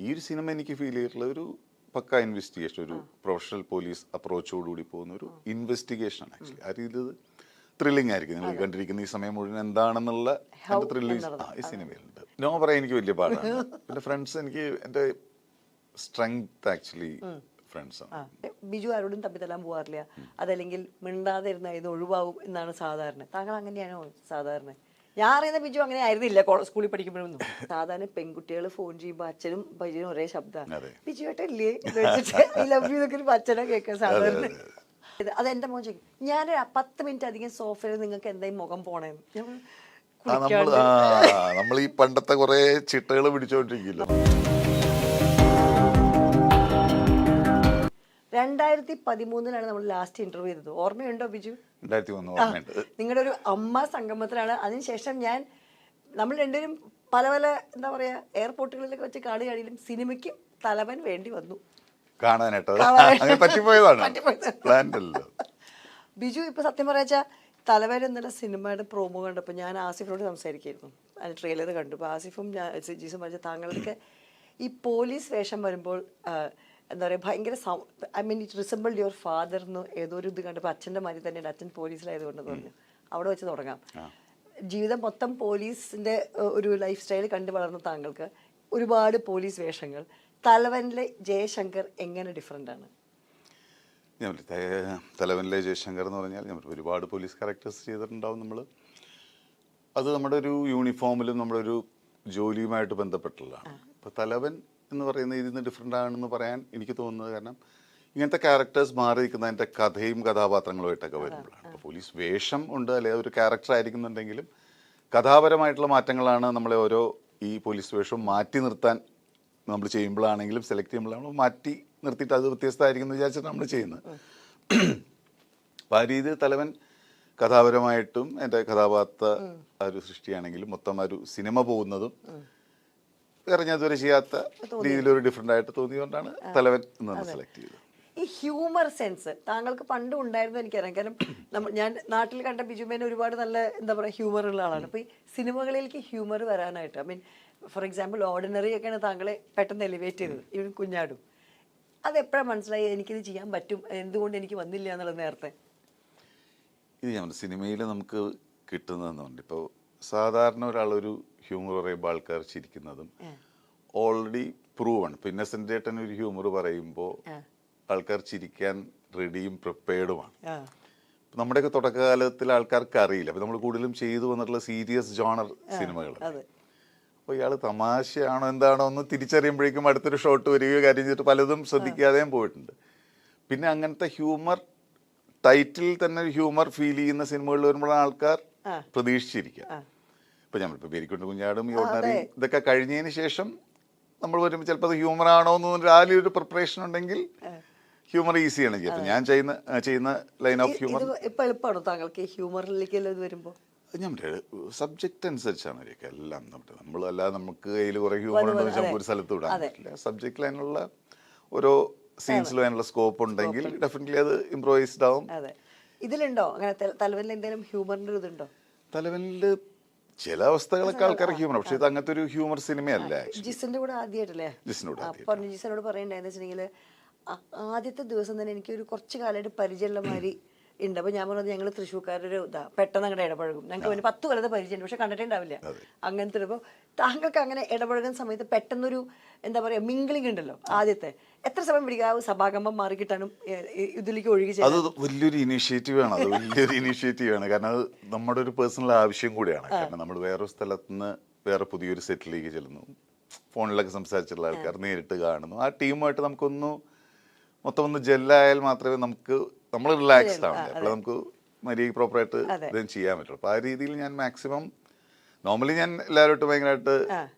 ഈ ഒരു സിനിമ എനിക്ക് ഫീൽ ചെയ്തിട്ടുള്ള ഒരു പക്ക ഇൻവെസ്റ്റിഗേഷൻ, ഒരു പ്രൊഫഷണൽ പോലീസ് അപ്രോച്ചോടുകൂടി പോകുന്ന ഒരു ഇൻവെസ്റ്റിഗേഷൻ ആണ് ആക്ച്വലി. ആ രീതിയിൽ ത്രില്ലിംഗ് ആയിരിക്കും നിങ്ങൾ കണ്ടിരിക്കുന്ന ഈ സമയം മുഴുവൻ എന്താണെന്നുള്ള ത്രില്ലിംഗ് ഈ സിനിമയിലുണ്ട്. നോ പറയാൻ എനിക്ക് വലിയ പാടാണ്. പിന്നെ ഫ്രണ്ട്സ്, എനിക്ക് എൻ്റെ സ്ട്രെങ്ത് ആക്ച്വലി ഫ്രണ്ട്സാണ്. ബിജു ആരോടും തപ്പിത്തല്ലാൻ പോകാറില്ല, അതല്ലെങ്കിൽ മിണ്ടാതെ ഇരുന്ന ഇത് ഒഴിവാകും എന്നാണ് സാധാരണ. താങ്കൾ അങ്ങനെയാണോ സാധാരണ? ഞാൻ അറിയുന്ന ബിജു അങ്ങനെ ആയിരുന്നില്ല സ്കൂളിൽ പഠിക്കുമ്പോഴൊന്നും. സാധാരണ പെൺകുട്ടികൾ ഫോൺ ചെയ്യുമ്പോൾ അച്ഛനും ബിജുവിനും ഒരേ ശബ്ദമാണ്. ബിജു ഏട്ടല്ലേ ഐ ലവ് യു എന്നൊക്കെ ഒരു അച്ഛനെ കേൾക്കാൻ സാധാരണ. അതെന്റെ മോൻ ചോദിക്കും, ഞാൻ 10 മിനിറ്റ് അധികം സോഫയിൽ നിങ്ങൾക്ക് എന്തായി മുഖം പോണേന്ന്. നമ്മൾ ഈ പണ്ടത്തെ കുറെ ചിട്ടകൾ പിടിച്ചോണ്ടിരിക്കില്ല. 2013 നമ്മൾ ലാസ്റ്റ് ഇന്റർവ്യൂ ചെയ്തത്. ഓർമ്മയുണ്ടോ ബിജു? 2013 നിങ്ങളുടെ ഒരു അമ്മ സംഗമത്തിലാണ്. അതിനുശേഷം നമ്മൾ രണ്ടുപേരും പല പല എന്താ പറയാ എയർപോർട്ടുകളിലൊക്കെ വെച്ച് കാണിയാണെങ്കിലും സിനിമയ്ക്ക് തലവൻ വേണ്ടി വന്നു കാണാനായിട്ട്. പറ്റിപ്പോയതാണ്. ബിജു ഇപ്പൊ സത്യം പറയാ തലവൻ എന്നുള്ള സിനിമയുടെ പ്രോമോ കണ്ടപ്പോൾ ഞാൻ ആസിഫിനോട് സംസാരിക്കായിരുന്നു. അതിന് ട്രെയിലർ കണ്ടു. അപ്പോൾ ആസിഫും ജീസും പറഞ്ഞ താങ്കൾക്ക് ഈ പോലീസ് വേഷം വരുമ്പോൾ എന്താ പറയുക ഭയങ്കര ഇറ്റ് റിസംബിൾഡ് യുവർ ഫാദർ എന്ന് ഏതോ ഒരു ഇത് കണ്ടപ്പോൾ അച്ഛൻ്റെ മാതിരി തന്നെയാണ്, അച്ഛൻ പോലീസിലായതുകൊണ്ടെന്ന് പറഞ്ഞു. അവിടെ വെച്ച് തുടങ്ങാം. ജീവിതം മൊത്തം പോലീസിൻ്റെ ഒരു ലൈഫ് സ്റ്റൈൽ കണ്ടു വളർന്ന താങ്കൾക്ക് ഒരുപാട് പോലീസ് വേഷങ്ങൾ. തലവനിലെ ജയശങ്കർ എങ്ങനെ ഡിഫറെൻ്റ് ആണ്? തലവനിലെ ജയശങ്കർ എന്ന് പറഞ്ഞാൽ ഒരുപാട് പോലീസ് ക്യാരക്ടേഴ്സ് ചെയ്തിട്ടുണ്ടാവും നമ്മൾ. അത് നമ്മുടെ ഒരു യൂണിഫോമിലും നമ്മുടെ ഒരു ജോലിയുമായിട്ട് ബന്ധപ്പെട്ടുള്ളതാണ്. ഇപ്പോൾ തലവൻ എന്ന് പറയുന്നത് ഇതിൽ നിന്ന് ഡിഫറെൻ്റ് ആണെന്ന് പറയാൻ എനിക്ക് തോന്നുന്നത് കാരണം ഇങ്ങനത്തെ ക്യാരക്ടേഴ്സ് മാറി നിൽക്കുന്നതിൻ്റെ കഥയും കഥാപാത്രങ്ങളുമായിട്ടൊക്കെ വരുമ്പോഴാണ്. ഇപ്പോൾ പോലീസ് വേഷം ഉണ്ട്, അല്ലെങ്കിൽ ഒരു ക്യാരക്ടർ ആയിരിക്കുന്നുണ്ടെങ്കിലും കഥാപരമായിട്ടുള്ള മാറ്റങ്ങളാണ് നമ്മളെ ഓരോ ഈ പോലീസ് വേഷവും മാറ്റി നിർത്താൻ നമ്മൾ ചെയ്യുമ്പോഴാണെങ്കിലും സെലക്ട് ചെയ്യുമ്പോഴാണെങ്കിലും മാറ്റി നിർത്തിയിട്ട് അത് വ്യത്യസ്തമായിരിക്കും എന്ന് വിചാരിച്ചിട്ട് നമ്മൾ ചെയ്യുന്നത്. അപ്പോൾ ആ രീതിയിൽ തലവൻ കഥാപരമായിട്ടും എൻ്റെ കഥാപാത്ര ആ ഒരു സൃഷ്ടിയാണെങ്കിലും മൊത്തം ആ ഒരു സിനിമ പോകുന്നതും വേറെ ഞാൻ ഇതുവരെ ചെയ്യാത്ത രീതിയിലൊരു ഡിഫറെൻ്റ് ആയിട്ട് തോന്നിയതുകൊണ്ടാണ് തലവൻ എന്ന് സെലക്ട് ചെയ്തത്. ഈ ഹ്യൂമർ സെൻസ് താങ്കൾക്ക് പണ്ടും ഉണ്ടായിരുന്നു എനിക്കറിയാം. കാരണം ഞാൻ നാട്ടിൽ കണ്ട ബിജുമേനെ ഒരുപാട് നല്ല എന്താ പറയുക ഹ്യൂമർ ഉള്ള ആളാണ്. അപ്പോൾ ഈ സിനിമകളിലേക്ക് ഹ്യൂമർ വരാനായിട്ട് ഫോർ എക്സാമ്പിൾ ഓർഡിനറി ഒക്കെയാണ് താങ്കളെ പെട്ടെന്ന് എലിവേറ്റ് ചെയ്തത്. ഇവൻ കുഞ്ഞാടും അതെപ്പോഴാണ് മനസ്സിലായി എനിക്കിത് ചെയ്യാൻ പറ്റും, എന്തുകൊണ്ട് എനിക്ക് വന്നില്ല എന്നുള്ളത് നേരത്തെ? ഇത് ഞാൻ സിനിമയിൽ നമുക്ക് കിട്ടുന്നതെന്നുണ്ട്. ഇപ്പോൾ സാധാരണ ഒരാളൊരു ഹ്യൂമർ പറയുമ്പോൾ ആൾക്കാർ ചിരിക്കുന്നതും ഓൾറെഡി പ്രൂവൺ. ഇപ്പോൾ ഇന്നസെന്റ് ഏട്ടൻ ഒരു ഹ്യൂമർ പറയുമ്പോൾ ആൾക്കാർ ചിരിക്കാൻ റെഡിയും പ്രിപ്പയർഡുമാണ്. നമ്മുടെയൊക്കെ തുടക്കകാലത്തിൽ ആൾക്കാർക്ക് അറിയില്ല. അപ്പോൾ നമ്മൾ കൂടുതലും ചെയ്തു വന്നിട്ടുള്ള സീരിയസ് ജോണർ സിനിമകൾ. അപ്പോൾ ഇയാൾ തമാശയാണോ എന്താണോ എന്ന് തിരിച്ചറിയുമ്പോഴേക്കും അടുത്തൊരു ഷോട്ട് വരികയോ കാര്യം ചെയ്തിട്ട് പലതും ശ്രദ്ധിക്കാതെയും പോയിട്ടുണ്ട്. പിന്നെ അങ്ങനത്തെ ഹ്യൂമർ ടൈറ്റിൽ തന്നെ ഒരു ഹ്യൂമർ ഫീൽ ചെയ്യുന്ന സിനിമകളിൽ വരുമ്പോഴാണ് ആൾക്കാർ പ്രതീക്ഷിച്ചിരിക്കുക. ഇപ്പം നമ്മളിപ്പോൾ പേരിക്കൊണ്ട് കുഞ്ഞാടും ഈ ഓർഡിനറി ഇതൊക്കെ കഴിഞ്ഞതിന് ശേഷം നമ്മൾ വരുമ്പോൾ ചിലപ്പോൾ അത് ഹ്യൂമർ ആണോ എന്ന് രാവിലെ ഒരു പ്രിപ്പറേഷൻ ഉണ്ടെങ്കിൽ ഹ്യൂമർ ഈസിയാണ് ചെയ്യുക. അപ്പം ഞാൻ ചെയ്യുന്ന ലൈൻ ഓഫ് ഹ്യൂമർ ഇപ്പം എളുപ്പമാണോ താങ്കൾക്ക് ഹ്യൂമറിലേക്ക് വരുമ്പോൾ? നമ്മുടെ സബ്ജക്റ്റ് അനുസരിച്ചാണ് ഇതൊക്കെ എല്ലാം. നമ്മളല്ലാതെ നമുക്ക് കയ്യിൽ കുറേ ഹ്യൂമർ ഉണ്ടെന്ന് വെച്ചാൽ നമുക്ക് ഒരു സ്ഥലത്ത് വിടാൻ പറ്റില്ല. സബ്ജക്റ്റിൽ അതിനുള്ള ഓരോ സീൻസിലും അതിനുള്ള സ്കോപ്പ് ഉണ്ടെങ്കിൽ ഡെഫിനറ്റ്ലി അത് ഇംപ്രൂവൈസ്ഡ് ആവും. ഇതിലുണ്ടോ അങ്ങനെ തലവനിൽ എന്തെങ്കിലും ഹ്യൂമറിന്റെ ഇതുണ്ടോ? തലവനിൽ ചില അവസ്ഥകളൊക്കെ ആൾക്കാർ ഹ്യൂമർ, പക്ഷെ ഇത് അങ്ങനത്തെ ഒരു ഹ്യൂമർ സിനിമയല്ല. ജിസിന്റെ കൂടെ ആദ്യമായിട്ടല്ലേ? ജിസിനോട് പറയണ്ടായെന്ന് വെച്ചിട്ടുണ്ടെങ്കിൽ ആദ്യത്തെ ദിവസം തന്നെ എനിക്കൊരു കുറച്ച് കാലമായിട്ട് പരിചയമുള്ള മാതിരി ഉണ്ട്. അപ്പോൾ ഞാൻ പറഞ്ഞത് ഞങ്ങൾ തൃശ്ശൂർക്കാരൊരു പെട്ടെന്ന് അങ്ങോട്ട് ഇടപഴകും. ഞങ്ങൾക്ക് 10 കൊല്ലത്തെ പരിചയമുണ്ട്, പക്ഷെ കണ്ടിട്ടേ ഉണ്ടാവില്ല അങ്ങനത്തെ. ഇപ്പോൾ താങ്കൾക്ക് അങ്ങനെ ഇടപഴകുന്ന സമയത്ത് പെട്ടെന്നൊരു എന്താ പറയുക മിംഗ്ലിംഗ് ഉണ്ടല്ലോ ആദ്യത്തെ, എത്ര സമയം പിടിക്കുക സഭാകമ്പം മാറി കിട്ടാനും ഇതിലേക്ക് ഒഴുകി? അത് വലിയൊരു ഇനീഷ്യേറ്റീവാണ്. അത് വലിയൊരു ഇനീഷ്യേറ്റീവാണ്. കാരണം അത് നമ്മുടെ ഒരു പേഴ്സണൽ ആവശ്യം കൂടിയാണ്. കാരണം നമ്മൾ വേറൊരു സ്ഥലത്ത് നിന്ന് വേറെ പുതിയൊരു സെറ്റിലേക്ക് ചെല്ലുന്നു, ഫോണിലൊക്കെ സംസാരിച്ചിട്ടുള്ള ആൾക്കാർ നേരിട്ട് കാണുന്നു. ആ ടീമുമായിട്ട് മൊത്തം ഒന്ന് ജെല്ലായാൽ മാത്രമേ നമ്മൾ റിലാക്സ്ഡ് ആവില്ല. അപ്പോൾ നമുക്ക് മര്യാദ പ്രോപ്പറായിട്ട് ഇതും ചെയ്യാൻ പറ്റുള്ളൂ. അപ്പോൾ ആ രീതിയിൽ ഞാൻ മാക്സിമം നോർമലി ഞാൻ എല്ലാവരുമായിട്ട് ഭയങ്കരമായിട്ട്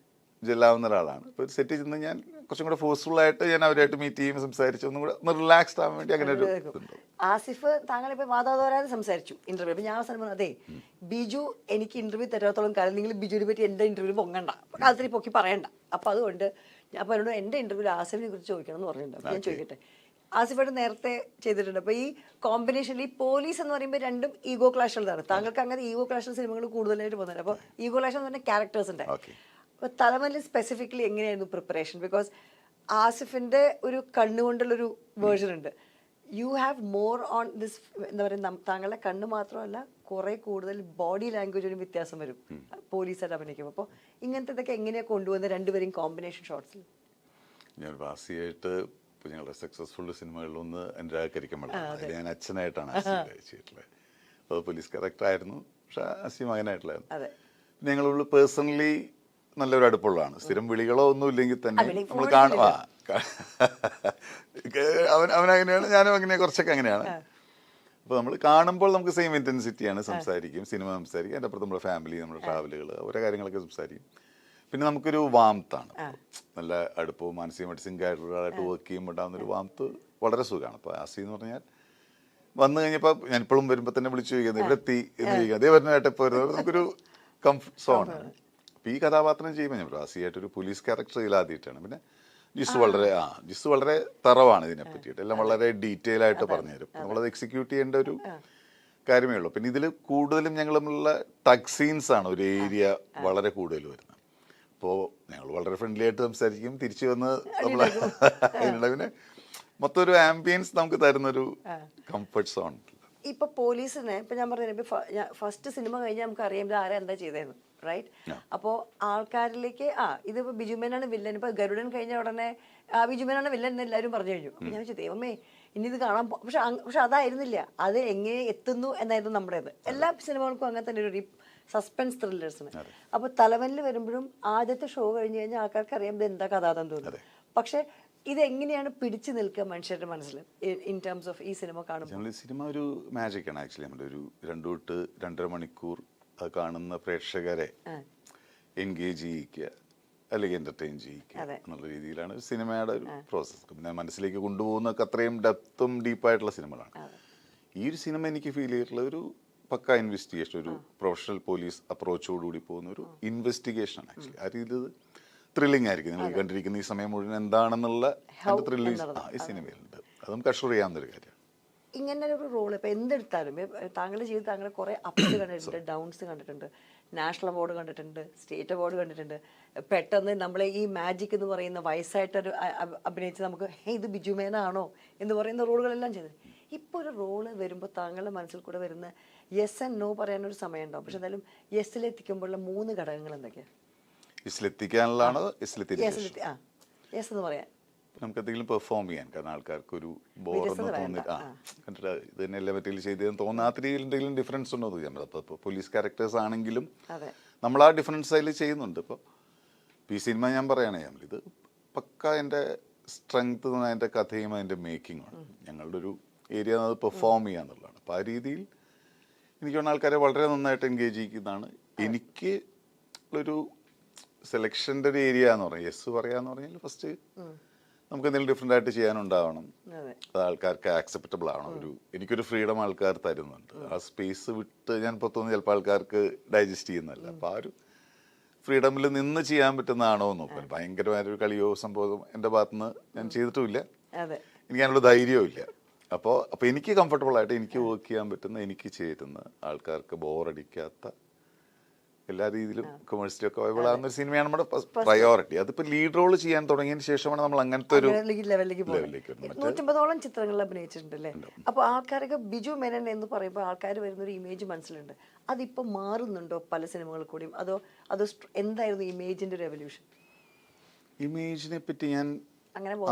ജെല്ലാവുന്ന ഒരാളാണ്. ഇപ്പോൾ സെറ്റിൽ ചെന്ന് ഞാൻ കുറച്ചും കൂടെ ഫോഴ്സ്ഫുൾ ആയിട്ട് ഞാൻ അവരായിട്ട് മീറ്റ് ചെയ്യും, സംസാരിച്ച് ഒന്നും കൂടെ ഒന്ന് റിലാക്സ്ഡ് ആവാൻ വേണ്ടി അങ്ങനെ ഒരു ഇതുണ്ട്. ആസിഫ് താങ്കളിപ്പോൾ വാദോരാതെ സംസാരിച്ചു ഇന്റർവ്യൂ. അപ്പോൾ ഞാൻ അവസാനം അതെ ബിജു എനിക്ക് ഇന്റർവ്യൂ തരാത്തോളം കാലം നിങ്ങൾ ബിജുവിനെ പറ്റി എൻ്റെ ഇന്റർവ്യൂ പൊങ്ങണ്ട, കാലത്തിൽ പൊക്കി പറയണ്ട. അപ്പോൾ അതുകൊണ്ട് ഞാൻ എന്നോട് എൻ്റെ ഇന്റർവ്യൂവിൽ ആസിഫിനെ കുറിച്ച് ചോദിക്കണം എന്ന് പറഞ്ഞിട്ടുണ്ട്. അപ്പോൾ ഞാൻ ചോദിക്കട്ടെ, ആസിഫായിട്ട് നേരത്തെ ചെയ്തിട്ടുണ്ട്. അപ്പോൾ ഈ കോമ്പിനേഷനിൽ ഈ പോലീസ് എന്ന് പറയുമ്പോൾ രണ്ടും ഈഗോ ക്ലാഷ് ഉള്ളതാണ്. താങ്കൾക്ക് അങ്ങനെ ഈഗോ ക്ലാഷ് സിനിമകൾ കൂടുതലായിട്ട് പോകുന്നത്. അപ്പോൾ ഈഗോ ക്ലാഷ് എന്ന് പറഞ്ഞാൽ ക്യാരക്ടേഴ്സ് ഉണ്ട്. അപ്പോൾ തലവനിൽ സ്പെസിഫിക്കലി എങ്ങനെയായിരുന്നു പ്രിപ്പറേഷൻ? ബിക്കോസ് ആസിഫിന്റെ ഒരു കണ്ണുകൊണ്ടുള്ളൊരു വേർഷൻ ഉണ്ട്. You have more on this, എന്താ പറയുക, താങ്കളുടെ കണ്ണ് മാത്രമല്ല കുറെ കൂടുതൽ ബോഡി ലാംഗ്വേജിനും വ്യത്യാസം വരും പോലീസായിട്ട് അഭിനയിക്കുമ്പോൾ. അപ്പോൾ ഇങ്ങനത്തെ ഇതൊക്കെ എങ്ങനെയാണ് കൊണ്ടുവന്നത് രണ്ടുപേരും കോമ്പിനേഷൻ ഷോട്ട്സിൽ? ഞാൻ വാസിയായിട്ട് ഇപ്പോൾ ഞങ്ങളുടെ സക്സസ്ഫുൾ സിനിമകളിലൊന്ന് എൻ്റെ കരിക്കമ്പള, അതിൽ ഞാൻ അച്ഛനായിട്ടാണ് ചെയ്തിട്ടുള്ളത്. അപ്പോൾ പോലീസ് ക്യാരക്ടറായിരുന്നു, പക്ഷെ അസി മകനായിട്ടുള്ളായിരുന്നു. പിന്നെ ഞങ്ങളുള്ള പേഴ്സണലി നല്ലൊരു അടുപ്പമുള്ളതാണ്. സ്ഥിരം വിളികളോ ഒന്നും ഇല്ലെങ്കിൽ തന്നെ നമ്മൾ കാണുക, അവനങ്ങനെയാണ്, ഞാനും അങ്ങനെ കുറച്ചൊക്കെ അങ്ങനെയാണ്. അപ്പോൾ നമ്മൾ കാണുമ്പോൾ നമുക്ക് സെയിം ഇൻറ്റൻസിറ്റിയാണ്, സംസാരിക്കും, സിനിമ സംസാരിക്കും, അതിൻ്റെ അപ്പുറത്ത് നമ്മുടെ ഫാമിലി, നമ്മുടെ ട്രാവലുകൾ, ഓരോ കാര്യങ്ങളൊക്കെ സംസാരിക്കും. പിന്നെ നമുക്കൊരു വാംത്താണ്, നല്ല അടുപ്പവും മാനസികമായിട്ട് സിങ്കായിട്ടുള്ള ഒരാളായിട്ട് വർക്ക് ചെയ്യുമ്പോൾ ഉണ്ടാകുന്നൊരു വാംത്ത് വളരെ സുഖമാണ്. അപ്പോൾ ആസി എന്ന് പറഞ്ഞാൽ വന്നു കഴിഞ്ഞപ്പോൾ ഞാൻ ഇപ്പോഴും വരുമ്പോൾ തന്നെ വിളിച്ചു ചോദിക്കുന്നത് ഇവിടെ എത്തി എന്ന് ചോദിക്കുക, അതേ പറഞ്ഞായിട്ട് ഇപ്പോൾ വരുന്നത് നമുക്കൊരു കംഫർട്ട് സോണാണ്. അപ്പോൾ ഈ കഥാപാത്രം ചെയ്യുമ്പോൾ ഞാൻ ആസിയായിട്ടൊരു പോലീസ് ക്യാരക്ടർ ഇതിലാദ്യമായിട്ടാണ്. പിന്നെ ജിസ് വളരെ തറവാണ് ഇതിനെ പറ്റിയിട്ട്, എല്ലാം വളരെ ഡീറ്റെയിൽ ആയിട്ട് പറഞ്ഞുതരും. നമ്മളത് എക്സിക്യൂട്ട് ചെയ്യേണ്ട ഒരു കാര്യമേ ഉള്ളൂ. പിന്നെ ഇതിൽ കൂടുതലും ഞങ്ങളുള്ള ടഗ് സീൻസ് ആണ് ഒരു ഏരിയ വളരെ കൂടുതൽ വരുന്നത്. അപ്പോൾ ഞങ്ങൾ വളരെ ഫ്രണ്ട്ലി ആയിട്ട് സംസാരിക്കും, തിരിച്ചു വന്ന് നമ്മൾ പിന്നെ മൊത്തം ഒരു ആംബിയൻസ് നമുക്ക് തരുന്നൊരു കംഫർട്ട് സോൺ. ഇപ്പൊ പോലീസിനെ ഇപ്പൊ ഞാൻ പറഞ്ഞു, ഫസ്റ്റ് സിനിമ കഴിഞ്ഞാൽ നമുക്ക് അറിയാം ഇത് ആരാ എന്താ ചെയ്തതെന്ന്, റൈറ്റ്? അപ്പോൾ ആൾക്കാരിലേക്ക് ഇതിപ്പോ ബിജുമേനാണ് വില്ലൻ. ഇപ്പൊ ഗരുഡൻ കഴിഞ്ഞ ഉടനെ ബിജുമേനാണ് വില്ലൻ എന്ന് എല്ലാവരും പറഞ്ഞു കഴിഞ്ഞു. ഞാൻ വെച്ചു ദൈവമേ ഇനി ഇത് കാണാൻ പക്ഷെ അതായിരുന്നില്ല, അത് എങ്ങനെ എത്തുന്നു എന്നായിരുന്നു നമ്മുടേത്. എല്ലാ സിനിമകൾക്കും അങ്ങനെ തന്നെ ഒരു സസ്പെൻസ് ത്രില്ലേഴ്സിന്. അപ്പൊ തലവനിൽ വരുമ്പോഴും ആദ്യത്തെ ഷോ കഴിഞ്ഞ് കഴിഞ്ഞാൽ ആൾക്കാർക്ക് അറിയാം ഇത് എന്താ കഥാതം തോന്നുന്നത്. പക്ഷെ ഇത് എങ്ങനെയാണ് പിടിച്ചു നിൽക്കുക മനുഷ്യരുടെ മനസ്സിൽ ഇൻ ടേംസ് ഓഫ് ഈ സിനിമ കാണുമ്പോൾ? സിനിമ ഒരു മാജിക്കാണ് ആക്ച്വലി. നമ്മുടെ ഒരു 2 to 2.5 മണിക്കൂർ കാണുന്ന പ്രേക്ഷകരെ എൻഗേജ് ചെയ്യിക്കുക അല്ലെങ്കിൽ എന്റർടൈൻ ചെയ്യിക്കുക എന്നുള്ള രീതിയിലാണ് സിനിമയുടെ ഒരു പ്രോസസ്സ്. പിന്നെ മനസ്സിലേക്ക് കൊണ്ടുപോകുന്നതൊക്കെ അത്രയും ഡെപ്തും ഡീപ്പായിട്ടുള്ള സിനിമകളാണ്. ഈ ഒരു സിനിമ എനിക്ക് ഫീൽ ചെയ്തിട്ടുള്ള ഒരു പക്ക ഇൻവെസ്റ്റിഗേഷൻ, ഒരു പ്രൊഫഷണൽ പോലീസ് അപ്രോച്ചോടുകൂടി പോകുന്ന ഒരു ഇൻവെസ്റ്റിഗേഷൻ ആണ് ആക്ച്വലി. ആ രീതിയിൽ ത്രില്ലിംഗ് ആയിരിക്കും. നിങ്ങൾ കണ്ടിരിക്കുന്ന ഈ സമയം മുഴുവൻ എന്താണെന്നുള്ള ത്രില്ലിംഗ് ഈ സിനിമയിലുണ്ട്. അത് നമുക്ക് അഷുർ ചെയ്യാവുന്നൊരു കാര്യമാണ്. ഇങ്ങനെ ഒരു റോൾ ഇപ്പൊ എന്തെടുത്താലും താങ്കളുടെ ജീവിതത്തിൽ താങ്കൾ കുറെ അപ്സ് കണ്ടിട്ടുണ്ട്, ഡൗൺസ് കണ്ടിട്ടുണ്ട്, നാഷണൽ അവാർഡ് കണ്ടിട്ടുണ്ട്, സ്റ്റേറ്റ് അവാർഡ് കണ്ടിട്ടുണ്ട്. പെട്ടെന്ന് നമ്മളെ ഈ മാജിക് എന്ന് പറയുന്ന വയസ്സായിട്ടൊരു അഭിനയിച്ച് നമുക്ക് ഇത് ബിജുമേനാണോ എന്ന് പറയുന്ന റോളുകളെല്ലാം ചെയ്തത്. ഇപ്പോൾ ഒരു റോള് വരുമ്പോൾ താങ്കളുടെ മനസ്സിൽ കൂടെ വരുന്ന യെസ് ആൻഡ് നോ പറയാനൊരു സമയം ഉണ്ടാവും. പക്ഷെ എന്തായാലും യെസ്സിലെത്തിക്കുമ്പോഴുള്ള 3 ഘടകങ്ങൾ എന്തൊക്കെയാണ്? യെസ്സിലെത്തിക്കാനുള്ളതാണോ യെസ് എന്ന് പറയാൻ നമുക്ക് എന്തെങ്കിലും പെർഫോം ചെയ്യാൻ, കാരണം ആൾക്കാർക്ക് ഒരു ബോറൊന്നും തോന്നിട്ട് കണ്ടിട്ട് ഇത് തന്നെ എല്ലാ പറ്റിയും ചെയ്തതെന്ന് തോന്നാത്ത രീതിയിൽ എന്തെങ്കിലും ഡിഫറൻസ് ഉണ്ടോ എന്ന് ചോദിക്കാൻ പറ്റും. ഇപ്പോൾ പോലീസ് ക്യാരക്ടേഴ്സ് ആണെങ്കിലും നമ്മൾ ആ ഡിഫറൻസ് അതിൽ ചെയ്യുന്നുണ്ട്. ഇപ്പോൾ ഈ സിനിമ ഞാൻ പറയുകയാണെങ്കിൽ ഇത് പക്ക എൻ്റെ സ്ട്രെങ്ത് എൻ്റെ കഥയും അതിൻ്റെ മേക്കിങ്ങുമാണ്. ഞങ്ങളുടെ ഒരു ഏരിയ അത് പെർഫോം ചെയ്യുക എന്നുള്ളതാണ്. അപ്പോൾ ആ രീതിയിൽ എനിക്ക് തോന്നുന്ന ആൾക്കാരെ വളരെ നന്നായിട്ട് എൻഗേജ് ചെയ്യിക്കുന്നതാണ്. എനിക്ക് ഒരു സെലക്ഷൻ്റെ ഒരു ഏരിയ എന്ന് പറഞ്ഞാൽ യെസ് പറയാന്ന് പറഞ്ഞാൽ ഫസ്റ്റ് നമുക്ക് എന്തെങ്കിലും ഡിഫറെൻ്റ് ആയിട്ട് ചെയ്യാനുണ്ടാവണം, അത് ആൾക്കാർക്ക് ആക്സെപ്റ്റബിൾ ആവണം. എനിക്കൊരു ഫ്രീഡം ആൾക്കാർ തരുന്നുണ്ട്. ആ സ്പേസ് വിട്ട് ഞാൻ പുറത്തുനിന്ന് ചിലപ്പോൾ ആൾക്കാർക്ക് ഡൈജസ്റ്റ് ചെയ്യുന്നതല്ല. അപ്പോൾ ആ ഒരു ഫ്രീഡമിൽ നിന്ന് ചെയ്യാൻ പറ്റുന്നതാണോ എന്ന് നോക്കാൻ. ഭയങ്കരമായൊരു കളിയോ സംഭവം എൻ്റെ ഭാഗത്തുനിന്ന് ഞാൻ ചെയ്തിട്ടുമില്ല, എനിക്ക് അതിനുള്ള ധൈര്യവും ഇല്ല. അപ്പോൾ എനിക്ക് കംഫർട്ടബിൾ ആയിട്ട് എനിക്ക് വർക്ക് ചെയ്യാൻ പറ്റുന്ന, എനിക്ക് ചേരുന്ന, ആൾക്കാർക്ക് ബോറടിക്കാത്ത, എല്ലാ രീതിയിലും കൊമേഴ്സ്യലി ഒക്കെ അവൈലബിൾ ആകുന്ന ഒരു സിനിമയാണ് നമ്മുടെ പ്രയോറിറ്റി. അതിപ്പോൾ ലീഡ് റോൾ ചെയ്യാൻ തുടങ്ങിയതിന് ശേഷമാണ് നമ്മൾ അങ്ങനത്തെ ഒരു ലെവലിലേക്ക് വരുന്നത്. 150ഓളം ചിത്രങ്ങളിൽ അഭിനയിച്ചിട്ടുണ്ടല്ലേ? അപ്പോൾ ആൾക്കാരൊക്കെ ബിജു മേനൻ എന്ന് പറയുമ്പോൾ ആൾക്കാർ വരുന്നൊരു ഇമേജ് മനസ്സിലുണ്ട്. അതിപ്പോൾ മാറുന്നുണ്ടോ പല സിനിമകളിൽ കൂടിയും? അതോ എന്തായിരുന്നു ഇമേജിന്റെ ഒരു എവല്യൂഷൻ? ഇമേജിനെ പറ്റി ഞാൻ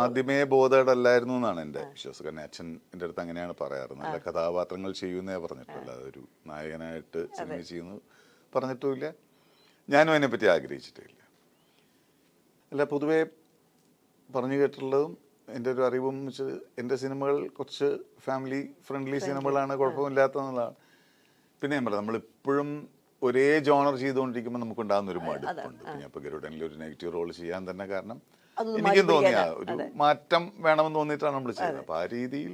ആദ്യമേ ബോധേഡല്ലായിരുന്നു എന്നാണ് എൻ്റെ വിശ്വാസം. കാരണം അച്ഛൻ എൻ്റെ അടുത്ത് അങ്ങനെയാണ് പറയാറ്. നല്ല കഥാപാത്രങ്ങൾ ചെയ്യുന്നേ പറഞ്ഞിട്ടില്ല, അതൊരു നായകനായിട്ട് സിനിമ ചെയ്യുന്നു പറഞ്ഞിട്ടുമില്ല, ഞാനും അതിനെപ്പറ്റി ആഗ്രഹിച്ചിട്ടില്ല. അല്ല, പൊതുവേ പറഞ്ഞു കേട്ടിട്ടുള്ളതും എൻ്റെ ഒരു അറിവും വെച്ച് എൻ്റെ സിനിമകൾ കുറച്ച് ഫാമിലി ഫ്രണ്ട്ലി സിനിമകളാണ്, കുഴപ്പമില്ലാത്തതെന്നുള്ളതാണ്. പിന്നെ ഞാൻ പറയാം, നമ്മളിപ്പോഴും ഒരേ ജോണർ ചെയ്തുകൊണ്ടിരിക്കുമ്പോൾ നമുക്കുണ്ടാകുന്ന ഒരു മടുപ്പുണ്ട്. പിന്നെ ഇപ്പോൾ ഗരുഡനിൽ ഒരു നെഗറ്റീവ് റോൾ ചെയ്യാൻ തന്നെ കാരണം എനിക്കും തോന്നിയ ഒരു മാറ്റം വേണമെന്ന് തോന്നിയിട്ടാണ് നമ്മൾ ചെയ്യുന്നത്. അപ്പോൾ ആ രീതിയിൽ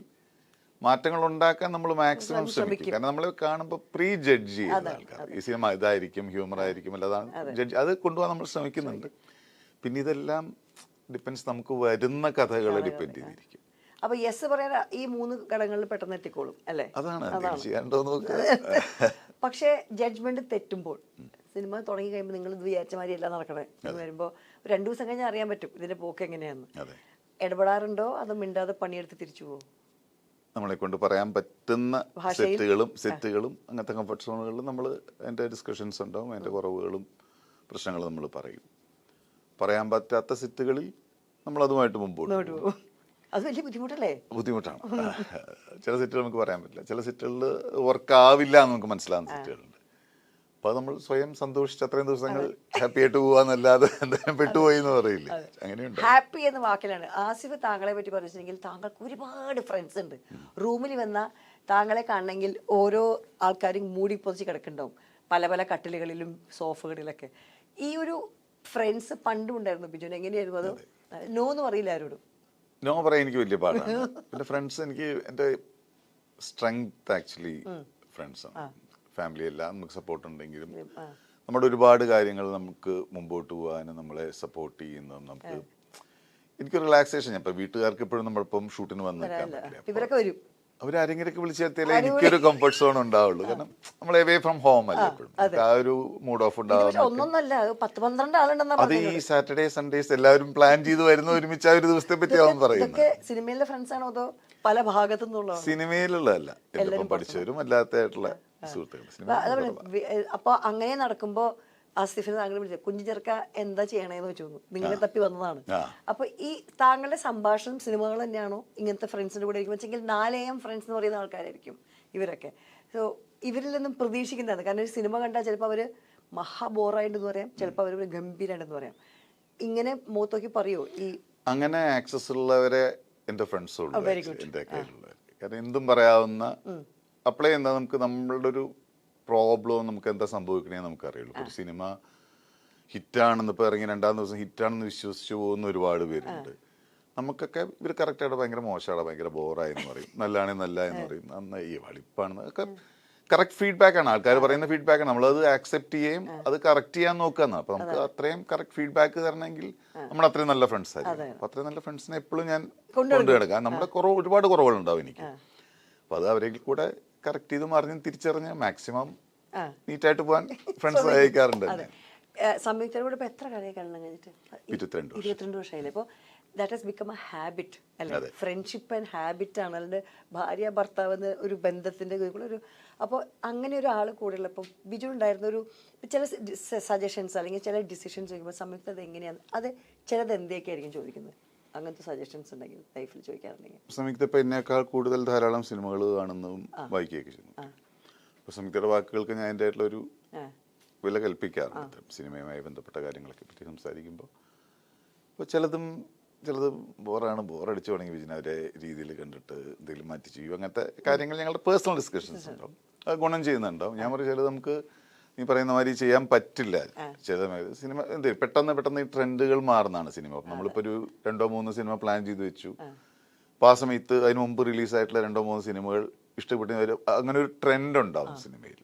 മാറ്റങ്ങൾ ഉണ്ടാക്കാൻ നമ്മൾ മാക്സിമം ശ്രമിക്കും. കാരണം നമ്മൾ കാണുമ്പോൾ പ്രീ ജഡ്ജ് ചെയ്യുന്ന ആൾക്കാർ ഈ സിനിമ ഇതായിരിക്കും, ഹ്യൂമർ ആയിരിക്കും, അല്ലാതാണ് ജഡ്ജ്, അത് കൊണ്ടുപോകാൻ നമ്മൾ ശ്രമിക്കുന്നുണ്ട്. പിന്നെ ഇതെല്ലാം ഡിപ്പെൻസ് നമുക്ക് വരുന്ന കഥകളെ ഡിപ്പെൻഡ് ചെയ്തിരിക്കും. അപ്പൊ യെസ് പറയാൻ ഈ 3 ഘടകങ്ങളിൽ പെട്ടെന്ന് എത്തിക്കോളും അല്ലേ? അതാണ് ചെയ്യാണ്ടോ നോക്കുക. പക്ഷേ ജഡ്ജ്മെന്റ് തെറ്റുമ്പോൾ സിനിമ തുടങ്ങി കഴിയുമ്പോൾ നിങ്ങൾ ഇത് വിചാരിച്ച മാതിരി എല്ലാം നടക്കണേ എന്ന് വരുമ്പോൾ 2 ദിവസം കഴിഞ്ഞാൽ അറിയാൻ പറ്റും ഇതിന്റെ പോക്ക് എങ്ങനെയാന്ന്. അതെ. ഇടപെടാറുണ്ടോ അതോ മിണ്ടാതെ പണിയെടുത്ത് തിരിച്ചു പോകും? നമ്മളെ കൊണ്ട് പറയാൻ പറ്റുന്ന സെറ്റുകളും അങ്ങനത്തെ കംഫർട്ട് സോണുകളിലും നമ്മൾ അതിൻ്റെ ഡിസ്കഷൻസ് ഉണ്ടാവും, അതിൻ്റെ കുറവുകളും പ്രശ്നങ്ങളും നമ്മൾ പറയും. പറയാൻ പറ്റാത്ത സെറ്റുകളിൽ നമ്മൾ അതുമായിട്ട് മുമ്പോട്ട് പോകും. അത് വലിയ ബുദ്ധിമുട്ടല്ലേ? ബുദ്ധിമുട്ടാണ്. ചില സെറ്റുകൾ നമുക്ക് പറയാൻ പറ്റില്ല, ചില സെറ്റുകളിൽ വർക്ക് ആവില്ല എന്ന് നമുക്ക് മനസ്സിലാകുന്ന സെറ്റുകളുണ്ട്. അപ്പോൾ നമ്മൾ സ്വയം സന്തോഷിച്ച് അത്രയും ദിവസങ്ങൾ ഹാപ്പി ആയിട്ട് പോവാന്നല്ലാതെ എന്തായാലും പെട്ടുപോയി എന്ന് പറയില്ലേ, അങ്ങനെയുണ്ട്. ഹാപ്പി എന്ന വാക്കിലാണ്. ആസിഫ് താങ്കളെ പറ്റി പറഞ്ഞിട്ടുണ്ടെങ്കിൽ താങ്കൾക്ക് ഒരുപാട് ഫ്രണ്ട്സ് ഉണ്ട്. റൂമിൽ വന്ന താങ്കളെ കാണണമെങ്കിൽ ഓരോ ആൾക്കാരും മൂടി പൊതിച്ച് കിടക്കുന്നുണ്ടാവും, പല പല കട്ടിലുകളിലും സോഫകളിലൊക്കെ. ഈ ഒരു ഫ്രണ്ട്സ് പണ്ടും ഉണ്ടായിരുന്നു ബിജുവിന്, എങ്ങനെയായിരുന്നു? അത് നോ എന്ന് പറയില്ല ആരോടും? നോ പറയാൻ എനിക്ക് വലിയ പാടാണ്. പിന്നെ ഫ്രണ്ട്സ് എനിക്ക് എൻ്റെ സ്ട്രെങ്ത് ആക്ച്വലി ഫ്രണ്ട്സാണ്. ഫാമിലി എല്ലാം നമുക്ക് സപ്പോർട്ട് ഉണ്ടെങ്കിലും നമ്മുടെ ഒരുപാട് കാര്യങ്ങൾ നമുക്ക് മുമ്പോട്ട് പോകാനും നമ്മളെ സപ്പോർട്ട് ചെയ്യുന്നതും നമുക്ക് എനിക്ക് റിലാക്സേഷൻ. ഇപ്പം വീട്ടുകാർക്ക് എപ്പോഴും നമ്മളിപ്പം ഷൂട്ടിന് വന്ന് നിൽക്കാൻ പറ്റില്ല, ഇവരൊക്കെ വരും, അവരാരെങ്കിലൊക്കെ വിളിച്ചെത്തിയാലേ എനിക്കൊരു കംഫർട്ട് സോൺ ഉണ്ടാവുള്ളൂ. കാരണം നമ്മൾ എവേ ഫ്രം ഹോം അല്ലേ എപ്പോഴും, ആ ഒരു മൂഡ് ഓഫ് ഉണ്ടാവും. ഒന്നൊന്നല്ല 10-12 ആളുണ്ടെന്നാ അത് ഈ സാറ്റർഡേ സൺഡേസ് എല്ലാവരും പ്ലാൻ ചെയ്ത് വരുന്ന ഒരുമിച്ച് ആ ഒരു ദിവസത്തെ പറ്റിയാവും പറയുന്നത്. സിനിമയിലെ ഫ്രണ്ട്സ് ആണോ അതോ പല ഭാഗത്തു നിന്നുള്ള? സിനിമയിലുള്ളതല്ല, എല്ലാം പഠിച്ചവരും അല്ലാത്തായിട്ടുള്ള സുഹൃത്തുക്കൾ. അപ്പൊ അങ്ങനെ നടക്കുമ്പോ ആസിഫിനെ താങ്കൾ വിളിച്ചത് കുഞ്ഞു ചെറുക്ക എന്താ ചെയ്യണേന്ന് വെച്ചു, നിങ്ങളെ തപ്പി വന്നതാണ്. അപ്പൊ ഈ താങ്കളുടെ സംഭാഷണം സിനിമകൾ തന്നെയാണോ ഇങ്ങനത്തെ ഫ്രണ്ട്സിന്റെ കൂടെ ഇരിക്കും? വെച്ചെങ്കിൽ 4 AM ഫ്രണ്ട്സ് എന്ന് പറയുന്ന ആൾക്കാരായിരിക്കും ഇവരൊക്കെ. സോ ഇവരിൽ നിന്നും പ്രതീക്ഷിക്കുന്നതാണ്. കാരണം ഒരു സിനിമ കണ്ടാൽ ചിലപ്പോൾ അവര് മഹാ ബോറായിട്ടെന്ന് പറയാം, ചിലപ്പോൾ അവർ ഗംഭീരായിട്ടെന്ന് പറയാം. ഇങ്ങനെ മൂത്തോക്കി പറയോ? ഈ അങ്ങനെ ആക്സസ് ഉള്ളവരെ എന്റെ ഫ്രണ്ട്സ് ഉള്ളു എന്റെ കയ്യിലുള്ളവർ. കാരണം എന്തും പറയാവുന്ന അപ്ലൈ എന്താ നമുക്ക് നമ്മളുടെ ഒരു പ്രോബ്ലം നമുക്ക് എന്താ സംഭവിക്കണേ നമുക്കറിയുള്ളൂ. ഒരു സിനിമ ഹിറ്റാണെന്ന് ഇപ്പോൾ ഇറങ്ങി 2-ാം ദിവസം ഹിറ്റാണെന്ന് വിശ്വസിച്ച് പോകുന്ന ഒരുപാട് പേരുണ്ട്. നമുക്കൊക്കെ ഇവർ കറക്റ്റായിട്ട് ഭയങ്കര മോശമാണ്, ഭയങ്കര ബോറായെന്ന് പറയും, നല്ലതാണെങ്കിൽ നല്ല എന്ന് പറയും, നന്നായി വളിപ്പാണെന്ന് ഒക്കെ കറക്റ്റ് ഫീഡ്ബാക്കാണ്. ആൾക്കാർ പറയുന്ന ഫീഡ്ബാക്കാണ്, നമ്മളത് ആക്സെപ്റ്റ് ചെയ്യുകയും അത് കറക്റ്റ് ചെയ്യാൻ നോക്കുകയെന്ന്. അപ്പം നമുക്ക് അത്രയും കറക്റ്റ് ഫീഡ്ബാക്ക് തരണമെങ്കിൽ നമ്മൾ അത്രയും നല്ല ഫ്രണ്ട്സ് ആയിരിക്കും. അപ്പം അത്രയും നല്ല ഫ്രണ്ട്സിനെ എപ്പോഴും ഞാൻ കൊണ്ടുനടക്കാം. നമ്മുടെ ഒരുപാട് കുറവുകളുണ്ടാവും എനിക്ക്. അപ്പം അത് അവരെ കൂടെ കറക്റ്റ് ചെയ്ത് മറിഞ്ഞ് തിരിച്ചറിഞ്ഞ് മാക്സിമം നീറ്റായിട്ട് പോകാൻ ഫ്രണ്ട്സ് അയക്കാറുണ്ട്. സംയുക്തയുടെ കൂടെ എത്ര കാര്യം കാണണം കഴിഞ്ഞിട്ട്? 22 വർഷമായില്ലേ? അപ്പോൾ that has become A habit അല്ലേ? ഫ്രണ്ട്ഷിപ്പ് ആൻഡ് ഹാബിറ്റ് ആണ്, അല്ലാണ്ട് ഭാര്യ ഭർത്താവ് എന്ന ഒരു ബന്ധത്തിന്റെ ഒരു. അപ്പോൾ അങ്ങനെ ഒരാൾ കൂടെയുള്ള ഇപ്പോൾ ബിജു ഉണ്ടായിരുന്ന ഒരു ചില സജഷൻസ് അല്ലെങ്കിൽ ചില ഡിസിഷൻസ് ചോദിക്കുമ്പോൾ സംയുക്ത അത് എങ്ങനെയാണ്, അത് ചിലത് എന്തൊക്കെ ആയിരിക്കും ചോദിക്കുന്നത്? അങ്ങനത്തെ സജഷൻസ് ഉണ്ടെങ്കിൽ ലൈഫിൽ ചോദിക്കാറുണ്ടെങ്കിൽ. സംയുക്ത ഇപ്പം എന്നേക്കാൾ കൂടുതൽ ധാരാളം സിനിമകൾ കാണുന്നതും വായിക്കുകയൊക്കെ ചെയ്യുന്നു. അപ്പോൾ സംയുക്തയുടെ വാക്കുകൾക്ക് ഞാൻ എൻ്റെ ആയിട്ടുള്ള ഒരു വില കൽപ്പിക്കാറുണ്ട്. സിനിമയുമായി ബന്ധപ്പെട്ട കാര്യങ്ങളൊക്കെ പറ്റി സംസാരിക്കുമ്പോൾ അപ്പോൾ ചിലത് ബോറടിച്ചു തുടങ്ങി വിജയൻ അവരെ രീതിയിൽ കണ്ടിട്ട് എന്തെങ്കിലും മാറ്റി ചെയ്യും, അങ്ങനത്തെ കാര്യങ്ങൾ ഞങ്ങളുടെ പേഴ്സണൽ ഡിസ്കഷൻസ് ഉണ്ടാവും. അത് ഗുണം ചെയ്യുന്നുണ്ടാവും. ഞാൻ പറയും ചിലത് നമുക്ക് നീ പറയുന്ന മാതിരി ചെയ്യാൻ പറ്റില്ല. ചില സിനിമ എന്ത് പെട്ടെന്ന് ഈ ട്രെൻഡുകൾ മാറുന്നതാണ് സിനിമ. അപ്പം നമ്മളിപ്പോൾ ഒരു 2-3 സിനിമ പ്ലാൻ ചെയ്ത് വെച്ചു, അപ്പോൾ ആ സമയത്ത് അതിന് മുമ്പ് റിലീസായിട്ടുള്ള 2-3 സിനിമകൾ ഇഷ്ടപ്പെട്ട് അങ്ങനെ ഒരു ട്രെൻഡ് ഉണ്ടാവും സിനിമയിൽ.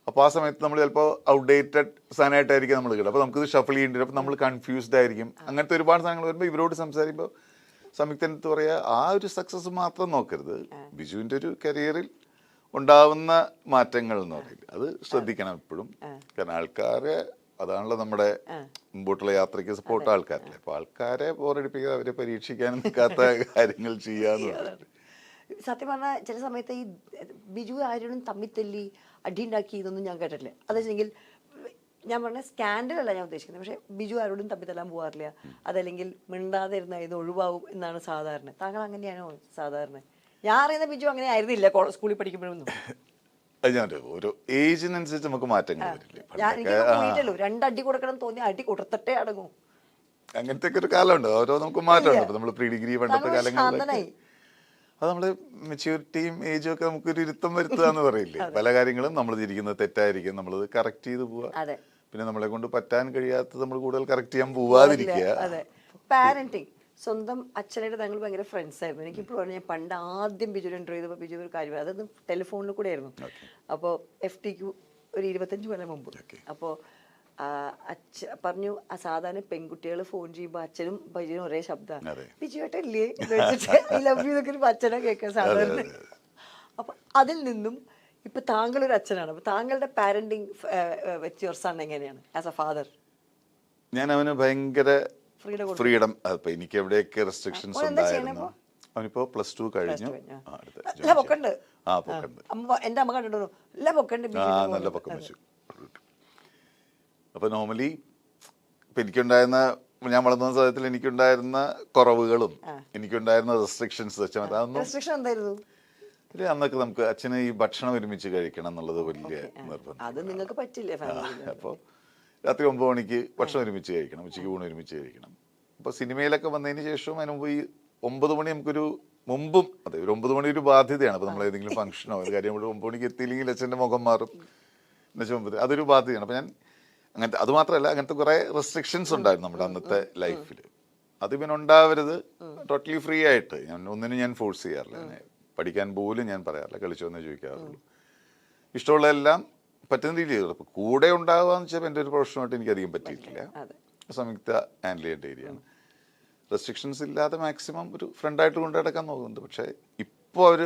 അപ്പോൾ ആ സമയത്ത് നമ്മൾ ചിലപ്പോൾ ഔട്ട്ഡേറ്റഡ് സാധനമായിട്ടായിരിക്കും നമ്മൾ കിട്ടുക. അപ്പോൾ നമുക്കിത് ഷഫിൾ ചെയ്യേണ്ടി വരും, അപ്പോൾ നമ്മൾ കൺഫ്യൂസ്ഡ് ആയിരിക്കും. അങ്ങനത്തെ ഒരുപാട് സാധനങ്ങൾ വരുമ്പോൾ ഇവരോട് സംസാരിക്കുമ്പോൾ സംയുക്തനടുത്ത് പറയുക ആ ഒരു സക്സസ് മാത്രം നോക്കരുത്, ബിജുവിൻ്റെ ഒരു കരിയറിൽ ഉണ്ടാവുന്ന മാറ്റങ്ങൾ എന്ന് പറയില്ല, അത് ശ്രദ്ധിക്കണം എപ്പോഴും. കാരണം ആൾക്കാരെ അതാണല്ലോ നമ്മുടെ മുമ്പോട്ടുള്ള യാത്രയ്ക്ക് സപ്പോർട്ട് ആൾക്കാരല്ലേ. അപ്പോൾ ആൾക്കാരെ ബോറടിപ്പിക്കുക, അവരെ പരീക്ഷിക്കാനും നിൽക്കാത്ത കാര്യങ്ങൾ ചെയ്യാന്ന് പറഞ്ഞിട്ട്. സത്യം പറഞ്ഞാൽ ചില സമയത്ത് ഈ ബിജു ആരോടും തമ്മിത്തല്ലി അടിയുണ്ടാക്കി ഇതൊന്നും ഞാൻ കേട്ടിട്ടില്ല. അത് വെച്ചെങ്കിൽ ഞാൻ പറഞ്ഞ സ്കാൻഡൽ അല്ല ഞാൻ ഉദ്ദേശിക്കുന്നത്, പക്ഷേ ബിജു ആരോടും തമ്മിത്തല്ലാൻ പോകാറില്ല, അതല്ലെങ്കിൽ മിണ്ടാതെ ഇരുന്ന ഇത് ഒഴിവാകും എന്നാണ് സാധാരണ. താങ്കൾ അങ്ങനെയാണോ സാധാരണ? ഞാൻ അറിയുന്ന ബിജു അങ്ങനെ ആയിരുന്നില്ല സ്കൂളിൽ പഠിക്കുമ്പോഴൊന്നും. ഓരോ ഏജിനനുസരിച്ച് നമുക്ക് മാറ്റങ്ങൾ വരില്ലേ. ഞാൻ 2 അടി കൊടുക്കണം തോന്നി അടി കൊടുത്തിട്ടേ അടങ്ങും. അങ്ങനത്തെ ഒക്കെ ഒരു കാലമുണ്ട്, ഓരോ നമുക്ക് മാറ്റമുണ്ട്. നമ്മൾ പ്രീ ഡിഗ്രി പണ്ടത്തെ കാലങ്ങളിൽ അത് നമ്മള് മെച്യൂരിറ്റിയും ഏജും ഒക്കെ നമുക്കൊരു ഇരുത്തം വരുത്തുക എന്ന് പറയില്ലേ. പല കാര്യങ്ങളും നമ്മൾ തിരിക്കുന്നത് തെറ്റായിരിക്കും, നമ്മളത് കറക്റ്റ് ചെയ്ത് പോവുക. പിന്നെ നമ്മളെ കൊണ്ട് പറ്റാൻ കഴിയാത്തത് നമ്മൾ കൂടുതൽ കറക്റ്റ് ചെയ്യാൻ പോവാതിരിക്കുക. പാരന്റിങ് സ്വന്തം അച്ഛനായിട്ട് ഞങ്ങൾ ഭയങ്കര ഫ്രണ്ട്സ് ആയിരുന്നു. എനിക്കിപ്പോഴും ഞാൻ പണ്ട് ആദ്യം ബിജുവിനെ ഇന്റർവ്യൂ ചെയ്തപ്പോൾ ബിജു ഒരു കാര്യം, അതൊന്നും ടെലിഫോണിൽ കൂടെ ആയിരുന്നു. അപ്പോൾ FTQ ഒരു 25 കൊല്ലം മുമ്പ്. അപ്പോൾ പറഞ്ഞു സാധാരണ പെൺകുട്ടികൾ ഫോൺ ചെയ്യുമ്പോൾ അച്ഛനും ബിജുവിനും ഒരേ ശബ്ദമാണ്, ബിജുവേട്ടല്ലേ ഐ ലവ് യു എന്നൊക്കെ ഒരു അച്ഛനെ കേൾക്കാൻ സാധാരണ. അപ്പൊ അതിൽ നിന്നും ഇപ്പൊ താങ്കളൊരു അച്ഛനാണ്. അപ്പൊ താങ്കളുടെ പാരന്റിങ് വിത്ത് യുവർ സൺ എങ്ങനെയാണ് ആസ് എ ഫാദർ? ഞാൻ അവന് ഭയങ്കര ഫ്രീഡം ഫ്രീഡം. അപ്പൊ എനിക്ക് എവിടെയൊക്കെ റെസ്ട്രിക്ഷൻസ് ഓൻ എന്താ ഉണ്ടായിരുന്നു. അവനിപ്പോ +2 കഴിഞ്ഞു. നല്ല പൊക്കണ്ട്. പൊക്കണ്ട്. എന്റെ അമ്മ കണ്ടിട്ടു നല്ല പൊക്കണ്ട്. നല്ല പൊക്കം വെച്ചു. അപ്പൊ നോർമലി ഇപ്പൊ എനിക്കുണ്ടായിരുന്ന, ഞാൻ വളർന്ന സാഹചര്യത്തിൽ എനിക്കുണ്ടായിരുന്ന കുറവുകളും എനിക്കുണ്ടായിരുന്ന റെസ്ട്രിക്ഷൻസ് വെച്ചാൽ അതൊന്നും റെസ്ട്രിക്ഷൻ എന്തായിരുന്നു? അന്നൊക്കെ നമുക്ക് അച്ഛന് ഈ ഭക്ഷണം ഒരുമിച്ച് കഴിക്കണം എന്നുള്ളത് വലിയ നിർബന്ധം. അത് നിങ്ങൾക്ക് പറ്റില്ലേ? അപ്പോൾ രാത്രി 9 മണിക്ക് ഭക്ഷണം ഒരുമിച്ച് കഴിക്കണം, ഉച്ചയ്ക്ക് ഊണ് ഒരുമിച്ച് കഴിക്കണം. അപ്പോൾ സിനിമയിലൊക്കെ വന്നതിന് ശേഷവും അതിന് മുമ്പ് ഈ 9 മണി നമുക്കൊരു മുമ്പും അതെ ഒരു 9 മണി ഒരു ബാധ്യതയാണ്. അപ്പോൾ നമ്മൾ ഏതെങ്കിലും ഫംഗ്ഷനോ ഒരു കാര്യം 9 മണിക്ക് എത്തിയില്ലെങ്കിൽ അച്ഛൻ്റെ മുഖം മാറും എന്നുവെച്ചാൽ 9 അതൊരു ബാധ്യതയാണ്. അപ്പോൾ ഞാൻ അങ്ങനത്തെ അത് മാത്രമല്ല അങ്ങനത്തെ കുറേ റെസ്ട്രിക്ഷൻസ് ഉണ്ടായിരുന്നു നമ്മുടെ അന്നത്തെ ലൈഫിൽ. അത് പിന്നെ ഉണ്ടാവരുത് ടോട്ടലി ഫ്രീ ആയിട്ട്. ഒന്നിനും ഞാൻ ഫോഴ്സ് ചെയ്യാറില്ല. പഠിക്കാൻ പോലും ഞാൻ പറയാറില്ല, കളിച്ചോന്നേ ചോദിക്കാറുള്ളൂ. ഇഷ്ടമുള്ളതെല്ലാം പറ്റുന്ന രീതിയിൽ കൂടെ ഉണ്ടാവുക എന്ന് വെച്ചാൽ എൻ്റെ ഒരു പ്രൊഫഷനുമായിട്ട് എനിക്ക് അധികം പറ്റിയിട്ടില്ല. സംയുക്ത ഹാൻഡിൽ ചെയ്യേണ്ട ഏരിയയാണ്. റെസ്ട്രിക്ഷൻസ് ഇല്ലാതെ മാക്സിമം ഒരു ഫ്രണ്ടായിട്ട് കൊണ്ടു നടക്കാൻ നോക്കുന്നുണ്ട്. പക്ഷെ ഇപ്പോൾ അവർ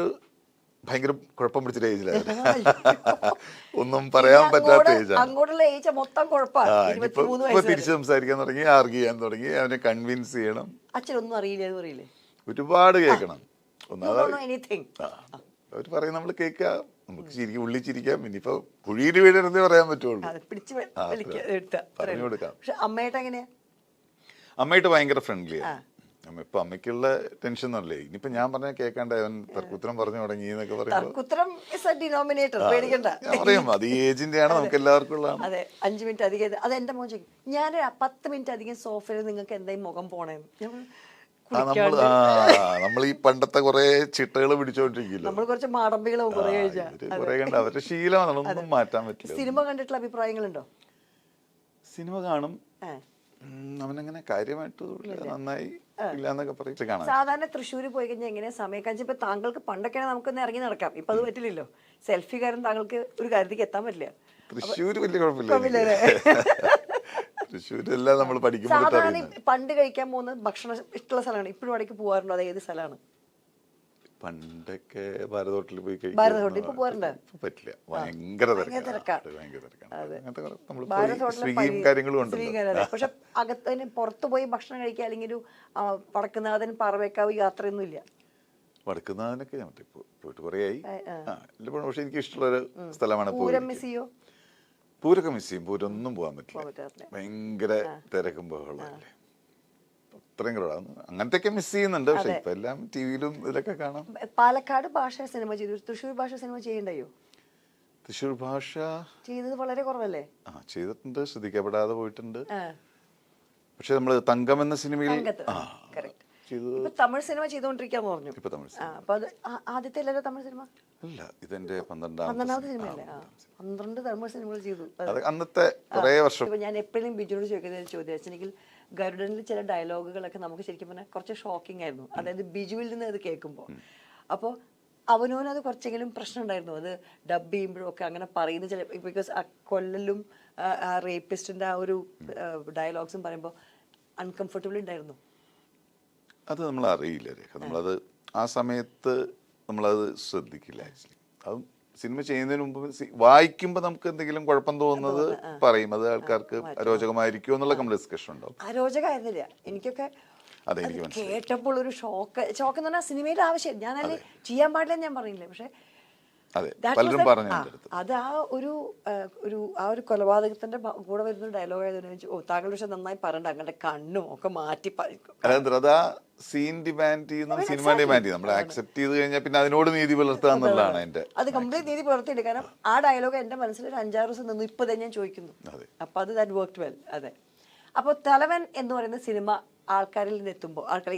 ഭയങ്കര കുഴപ്പം പിടിച്ചിട്ട് ഏജിലാണ്. ഒന്നും പറയാൻ പറ്റാത്ത ഏജാണ്. ഇപ്പൊ തിരിച്ച് സംസാരിക്കാൻ തുടങ്ങി, ആർഗ്യ ചെയ്യാൻ തുടങ്ങി, അവനെ കൺവിൻസ് ചെയ്യണം. അച്ഛനൊന്നും അറിയില്ലേ? ഒരുപാട് കേൾക്കണം. അവർ പറയും നമ്മൾ കേൾക്കുക, നമുക്ക് ശരിക്കും ഉള്ളിൽ ചിരിക്കാം. ഇനിയിപ്പോ കുഴിയിൽ വീഴരുന്നേ പറയാൻ പറ്റുള്ളൂ. പറഞ്ഞു കൊടുക്കാം. അമ്മയായിട്ട് ഭയങ്കര ഫ്രണ്ട്ലിയാണ്. ഇപ്പൊ അമ്മയ്ക്കുള്ള ടെൻഷൻ അല്ലേ ഇനിയിപ്പോ ഞാൻ പറഞ്ഞ കേൾക്കാണ്ട് അവൻ തർക്കുത്തരം പറഞ്ഞു തുടങ്ങി എന്നൊക്കെ പറയുമ്പോൾ പറയും അത് ഈ ഏജിന്റെ ആണ്, നമുക്ക് എല്ലാവർക്കും ഉള്ളതാണ്. അതെ, 5 മിനിറ്റ് അധികം. അത് എന്റെ മോൻ ചോദിക്കും, ഞാൻ 10 മിനിറ്റ് അധികം സോഫയിൽ നിങ്ങൾക്ക് എന്തായാലും മുഖം പോണേന്ന്. നമ്മൾ ഈ പണ്ടത്തെ കുറെ ചിട്ടകൾ പിടിച്ചോണ്ടിരിക്കില്ല. നമ്മൾ കുറച്ച് മാടമ്പികളും കുറെ കണ്ട് അവരുടെ ശീലമാണ്, ഒന്നും മാറ്റാൻ പറ്റില്ല. സിനിമ കണ്ടിട്ടുള്ള അഭിപ്രായങ്ങളുണ്ടോ? സിനിമ കാണും. അവനങ്ങനെ കാര്യമായിട്ട് നന്നായി ഇല്ല എന്നൊക്കെ പറയും. സാധാരണ തൃശ്ശൂര് പോയി കഴിഞ്ഞാൽ എങ്ങനെയാ സമയം കഴിച്ച്? ഇപ്പൊ താങ്കൾക്ക് പണ്ടൊക്കെയാണ് നമുക്കൊന്ന് ഇറങ്ങി നടക്കാം, ഇപ്പൊ അത് പറ്റില്ലല്ലോ. സെൽഫി കാരൻ താങ്കൾക്ക് ഒരു കാര്യത്തേക്ക് എത്താൻ പറ്റില്ല. തൃശ്ശൂര് വലിയ കുഴപ്പമില്ല. തൃശ്ശൂരെല്ലാം നമ്മൾ പഠിക്കുമ്പോൾ സാധാരണ പണ്ട് കഴിക്കാൻ പോകുന്ന ഭക്ഷണം ഇഷ്ടമുള്ള സ്ഥലമാണ്. ഇപ്പോഴും ഇടയ്ക്ക് പോകാറുണ്ടോ? അത് ഏത് സ്ഥലമാണ്? പണ്ടൊക്കെ ഭാരത് ഹോട്ടലിൽ പോയി കഴിക്കും. ഭാരത് ഹോട്ടലിൽ ഇപ്പൊ പോകാറുണ്ട്? പറ്റില്ല, ഭയങ്കര തിരക്കാണ്. പക്ഷെ അകത്തിന് പുറത്തു പോയി ഭക്ഷണം കഴിക്കുക, അല്ലെങ്കിൽ ഒരു വടക്കുന്നാഥൻ പാറവേക്കാവ് യാത്രയൊന്നും ഇല്ല. വടക്കുന്നാഥനൊക്കെ ഞാൻ പോയിട്ട് കുറേയായി. പക്ഷെ എനിക്ക് ഇഷ്ടമുള്ളൊരു സ്ഥലമാണ്. പൂരം മിസ് ചെയ്യോ? പൂരൊക്കെ മിസ് ചെയ്യും. പൂരൊന്നും പോകാൻ പറ്റില്ല, ഭയങ്കര തിരക്കും ബഹളമല്ലേ. അത്രയും കൂടാണ്. അങ്ങനത്തെയൊക്കെ മിസ് ചെയ്യുന്നുണ്ട്. പക്ഷെ ഇപ്പൊ എല്ലാം ടിവിയിലും ഇതിലൊക്കെ കാണാം. പാലക്കാട് ഭാഷ സിനിമ ചെയ്തു, തൃശ്ശൂർ ഭാഷ സിനിമ ചെയ്യണ്ടയോ? തൃശ്ശൂർ ഭാഷ ചെയ്തത് വളരെ കുറവല്ലേ? ചെയ്തിട്ടുണ്ട്, ശ്രദ്ധിക്കപ്പെടാതെ പോയിട്ടുണ്ട്. പക്ഷെ നമ്മള് തങ്കം എന്ന സിനിമയിൽ തമിഴ് സിനിമ ചെയ്തോണ്ടിരിക്കാന്ന് പറഞ്ഞു. ഇപ്പൊ തമിഴ് സിനിമ അപ്പൊ അത് ആദ്യത്തെ അല്ലല്ലോ തമിഴ് സിനിമ? അല്ല, ഇതെന്റെ 12ാമത്തെ സിനിമയല്ലേ? 12 തമിഴ് സിനിമകൾ ചെയ്തു അന്നത്തെ കുറെ വർഷം. ഞാൻ എപ്പോഴും ബിജുനോട് ചോദിക്കുന്ന ഒരു ചോദ്യം വെച്ചെങ്കിൽ, ഗരുഡനിൽ ചില ഡയലോഗുകളൊക്കെ നമുക്ക് ശരിക്കും പറഞ്ഞാൽ കുറച്ച് ഷോക്കിംഗ് ആയിരുന്നു. അതായത് ബിജുവിൽ നിന്ന് അത് കേൾക്കുമ്പോൾ. അപ്പോൾ അവനോനത് കുറച്ചെങ്കിലും പ്രശ്നം ഉണ്ടായിരുന്നു, അത് ഡബ് ചെയ്യുമ്പോഴും ഒക്കെ അങ്ങനെ പറയുന്ന ചില. ബിക്കോസ് ആ കൊല്ലലും ആ റേപ്പിസ്റ്റിന്റെ ആ ഒരു ഡയലോഗ്സും പറയുമ്പോൾ അൺകംഫർട്ടബിൾ ഉണ്ടായിരുന്നു. അത് നമ്മൾ അറിയില്ല രേഖ. നമ്മളത് ആ സമയത്ത് നമ്മളത് ശ്രദ്ധിക്കില്ല. ആക്ച്വലി അത് സിനിമ ചെയ്യുന്നതിന് മുമ്പ് വായിക്കുമ്പോൾ നമുക്ക് എന്തെങ്കിലും കുഴപ്പം തോന്നുന്നത് പറയും. അത് ആൾക്കാർക്ക് അരോചകമായിരിക്കും എന്നുള്ള നമ്മൾ ഡിസ്കഷൻ ഉണ്ടാവും. അരോചകമായിരുന്നില്ല എനിക്കൊക്കെ. കേട്ടപ്പോൾ ഒരു ഷോക്ക് എന്ന് പറഞ്ഞാൽ സിനിമയുടെ ആവശ്യം ഞാൻ അതിൽ ചെയ്യാൻ പാടില്ല ഞാൻ പറയില്ല. പക്ഷെ പലരും പറഞ്ഞു അത് ആ ഒരു കൊലപാതകത്തിന്റെ കൂടെ വരുന്ന ഡയലോഗ് ആയതുകൊണ്ട് താങ്കൾ പക്ഷെ നന്നായി പറയണ്ട, അങ്ങനെ കണ്ണും ഒക്കെ മാറ്റി അതാ സീൻ ഡിമാൻഡ് ചെയ്യുന്ന സിനിമ ഡിമാൻഡ് ചെയ്യും. നമ്മൾ ആക്സെപ്റ്റ് ചെയ്ത് കഴിഞ്ഞാൽ പിന്നെ അതിനോട് നീതി പുലർത്തുക എന്നുള്ളതാണ് എന്റെ. അത് കംപ്ലീറ്റ് നീതി പുലർത്തിയില്ല. കാരണം ആ ഡയലോഗ് എന്റെ മനസ്സിൽ ഒരു 5-6 ദിവസം നിന്നു. ഇപ്പൊ തന്നെ ഞാൻ ചോദിക്കുന്നു. അപ്പൊ അത് ദാറ്റ് വർക്ക്ഡ് വെൽ. അതെ. അപ്പൊ തലവൻ എന്ന് പറയുന്ന സിനിമ ആൾക്കാരിലേക്ക്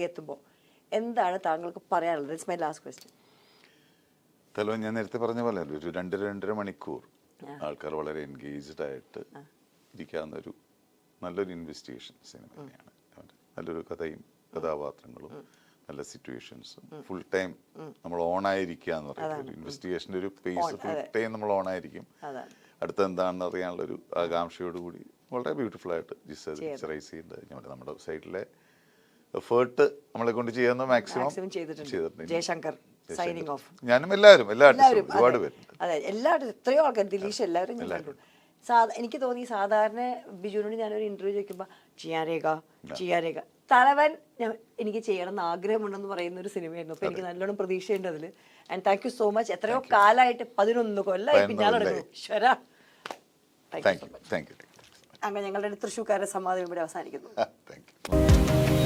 എത്തുമ്പോൾ എന്താണ് താങ്കൾക്ക് പറയാനുള്ളത്? It's my last question. തലവൻ ഞാൻ നേരത്തെ പറഞ്ഞ പോലെ ഒരു 2-2.5 മണിക്കൂർ ആൾക്കാർ വളരെ എൻഗേജ്ഡ് ആയിട്ട് ഇരിക്കാവുന്ന ഒരു നല്ലൊരു ഇൻവെസ്റ്റിഗേഷൻ സിനിമ തന്നെയാണ്. നല്ലൊരു കഥയും കഥാപാത്രങ്ങളും നല്ല സിറ്റുവേഷൻസും ഫുൾ ടൈം നമ്മൾ ഓണായിരിക്കുക എന്ന് പറയുന്നത്. ഇൻവെസ്റ്റിഗേഷൻ്റെ ഒരു പേസ് ഫുൾ ടൈം നമ്മൾ ഓണായിരിക്കും. അടുത്ത എന്താണെന്ന് അറിയാനുള്ള ഒരു ആകാംക്ഷയോടുകൂടി വളരെ ബ്യൂട്ടിഫുൾ ആയിട്ട് പിക്ചറൈസ് ചെയ്യുന്നത് നമ്മുടെ സൈഡിലെ എഫേർട്ട് നമ്മളെ കൊണ്ട് ചെയ്യാവുന്ന മാക്സിമം ചെയ്തിട്ടുണ്ട്. Jaishankar signing off. ഞാനും എല്ലാവരും ഒരുപാട് പേരുണ്ട്. അതെ, എല്ലാവരും എത്രയോ ആൾക്കാർ, ദിലീഷ്, എല്ലാവരും ഞാൻ കണ്ടു. എനിക്ക് തോന്നി സാധാരണ ബിജുവിനോട് ഞാനൊരു ഇന്റർവ്യൂ ചോദിക്കുമ്പോൾ ചെയ്യാൻ രേഖ തലവൻ എനിക്ക് ചെയ്യണം എന്ന് ആഗ്രഹമുണ്ടെന്ന് പറയുന്ന ഒരു സിനിമയായിരുന്നു. അപ്പൊ എനിക്ക് നല്ലോണം പ്രതീക്ഷയുണ്ട് അതിൽ. And thank you so much. എത്രയോ കാലമായിട്ട് 11 കൊല്ലമായി പിന്നാലെ നടക്കുന്നു. ഈശ്വര, താങ്ക് യു. Thank you. അങ്ങനെ ഞങ്ങളുടെ തൃശ്ശൂർക്കാരുടെ സമ്മാനം ഇവിടെ അവസാനിക്കുന്നു. Thank you.